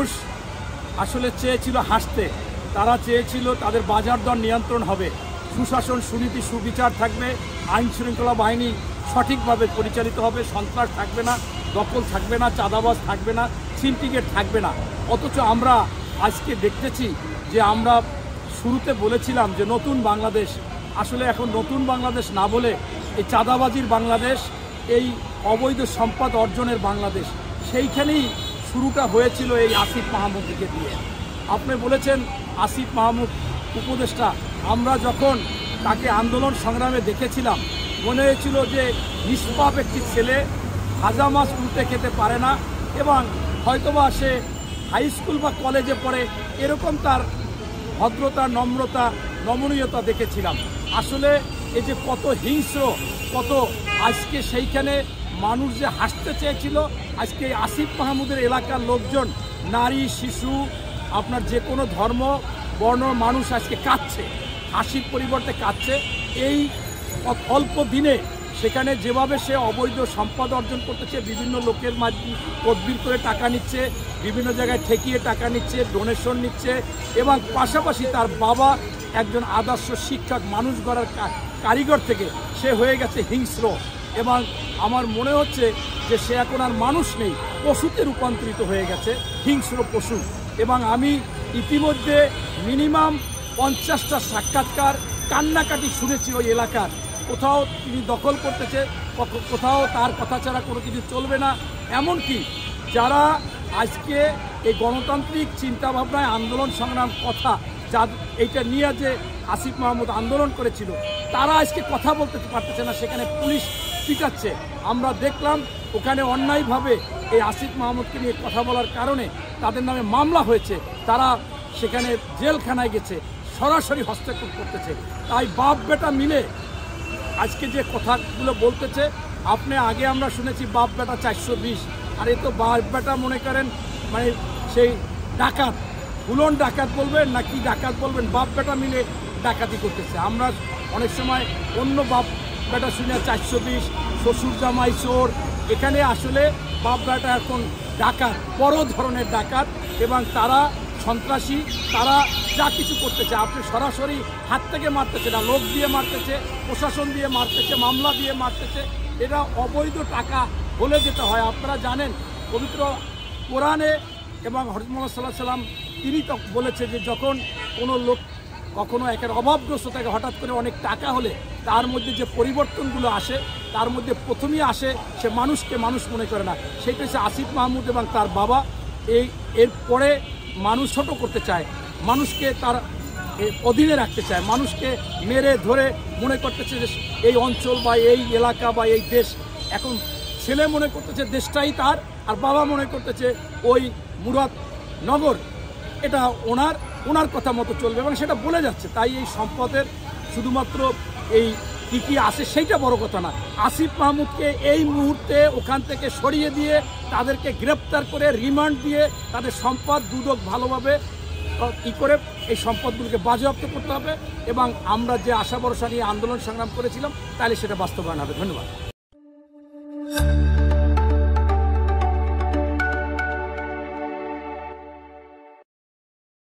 মানুষ আসলে চেয়েছিল হাসতে, তারা চেয়েছিল তাদের বাজার দর নিয়ন্ত্রণ হবে, সুশাসন, সুনীতি, সুবিচার থাকবে, আইন শৃঙ্খলা বাহিনী সঠিকভাবে পরিচালিত হবে, সন্ত্রাস থাকবে না, দখল থাকবে না, চাঁদাবাজ থাকবে না, সিন্ডিকেট থাকবে না। অথচ আমরা আজকে দেখতেছি যে আমরা শুরুতে বলেছিলাম যে নতুন বাংলাদেশ, আসলে এখন নতুন বাংলাদেশ না বলে এই চাঁদাবাজির বাংলাদেশ, এই অবৈধ সম্পদ অর্জনের বাংলাদেশ, সেইখানেই শুরুটা হয়েছিল এই আসিফ মাহমুদকে দিয়ে। আপনি বলেছেন আসিফ মাহমুদ উপদেষ্টা, আমরা যখন তাকে আন্দোলন সংগ্রামে দেখেছিলাম মনে হয়েছিল যে নিষ্পাপ একটি ছেলে, ভাজা মাছ উল্টে খেতে পারে না এবং হয়তোবা সে হাই স্কুল বা কলেজে পড়ে, এরকম তার ভদ্রতা, নম্রতা, নমনীয়তা দেখেছিলাম। আসলে এই যে কত হিংস্র, কত আজকে সেইখানে মানুষ যে হাসতে চেয়েছিল, আজকে আসিফ মাহমুদের এলাকার লোকজন, নারী, শিশু, আপনার যে কোনো ধর্ম বর্ণ মানুষ আজকে কাঁদছে, হাসির পরিবর্তে কাঁদছে। এই অল্প দিনে সেখানে যেভাবে সে অবৈধ সম্পদ অর্জন করতেছে, বিভিন্ন লোকের মাধ্যমে তদবির করে টাকা নিচ্ছে, বিভিন্ন জায়গায় ঠেকিয়ে টাকা নিচ্ছে, ডোনেশন নিচ্ছে এবং পাশাপাশি তার বাবা একজন আদর্শ শিক্ষক, মানুষ গড়ার কারিগর থেকে সে হয়ে গেছে হিংস্র এবং আমার মনে হচ্ছে যে সে এখন আর মানুষ নেই, পশুতে রূপান্তরিত হয়ে গেছে, হিংস্র পশু। এবং আমি ইতিমধ্যে মিনিমাম 50টা সাক্ষাৎকার, কান্নাকাটি শুনেছি ওই এলাকার। কোথাও তিনি দখল করতেছে, কোথাও তার কথা ছাড়া কোনো কিছু চলবে না। এমনকি যারা আজকে এই গণতান্ত্রিক চিন্তাভাবনায় আন্দোলন সংগ্রাম কথা, যা এইটা নিয়ে যে আসিফ মাহমুদ আন্দোলন করেছিল, তারা আজকে কথা বলতে পারতেছে না, সেখানে পুলিশ পিটাচ্ছে। আমরা দেখলাম ওখানে অন্যায়ভাবে এই আসিফ মাহমুদকে নিয়ে কথা বলার কারণে তাদের নামে মামলা হয়েছে, তারা সেখানে জেলখানায় গেছে, সরাসরি হস্তক্ষেপ করতেছে। তাই বাপ বেটা মিলে আজকে যে কথাগুলো বলতেছে, আপনি আগে আমরা শুনেছি বাপ বেটা 420, আর এই তো বাপ বেটা মনে করেন মানে সেই ডাকাত, হুলন ডাকাত বলবেন না কি ডাকাত বলবেন, বাপ বেটা মিলে ডাকাতি করতেছে। আমরা অনেক সময় অন্য বাপ বেটা শুনে 420, শ্বশুর জামাই চোর, এখানে আসলে বাপ বেটা এখন ডাকাত, বড় ধরনের ডাকাত এবং তারা সন্ত্রাসী, তারা যা কিছু করতেছে আপনি সরাসরি হাত থেকে মারতেছে না, লোক দিয়ে মারতেছে, প্রশাসন দিয়ে মারতেছে, মামলা দিয়ে মারতেছে। এটা অবৈধ টাকা বলে যেতে হয়। আপনারা জানেন পবিত্র কোরআনে এবং হযরত মুহাম্মদ সাল্লাল্লাহু আলাইহি ওয়াসাল্লাম তিনি তো বলেছে যে যখন কোনো লোক কখনো একের অভাবগ্রস্ত থাকে, হঠাৎ করে অনেক টাকা হলে তার মধ্যে যে পরিবর্তনগুলো আসে, তার মধ্যে প্রথমেই আসে সে মানুষকে মানুষ মনে করে না। সেটা হচ্ছে আসিফ মাহমুদ এবং তার বাবা। এরপরে মানুষ ছোট করতে চায়, মানুষকে তার অধীনে রাখতে চায়, মানুষকে মেরে ধরে মনে করতেছে যে এই অঞ্চল বা এই এলাকা বা এই দেশ, এখন ছেলে মনে করতেছে দেশটাই তার, আর বাবা মনে করতেছে ওই মুরাদনগর এটা ওনার কথা মতো চলবে এবং সেটা বলে যাচ্ছে। তাই এই সম্পদের শুধুমাত্র এই কি আসে সেইটা বড় কথা না, আসিফ মাহমুদকে এই মুহূর্তে ওখান থেকে সরিয়ে দিয়ে তাদেরকে গ্রেপ্তার করে রিমান্ড দিয়ে তাদের সম্পদ দুদক ভালোভাবে কী করে এই সম্পদগুলোকে বাজেয়াপ্ত করতে হবে এবং আমরা যে আশা ভরসা নিয়ে আন্দোলন সংগ্রাম করেছিলাম তাহলে সেটা বাস্তবায়ন হবে। ধন্যবাদ।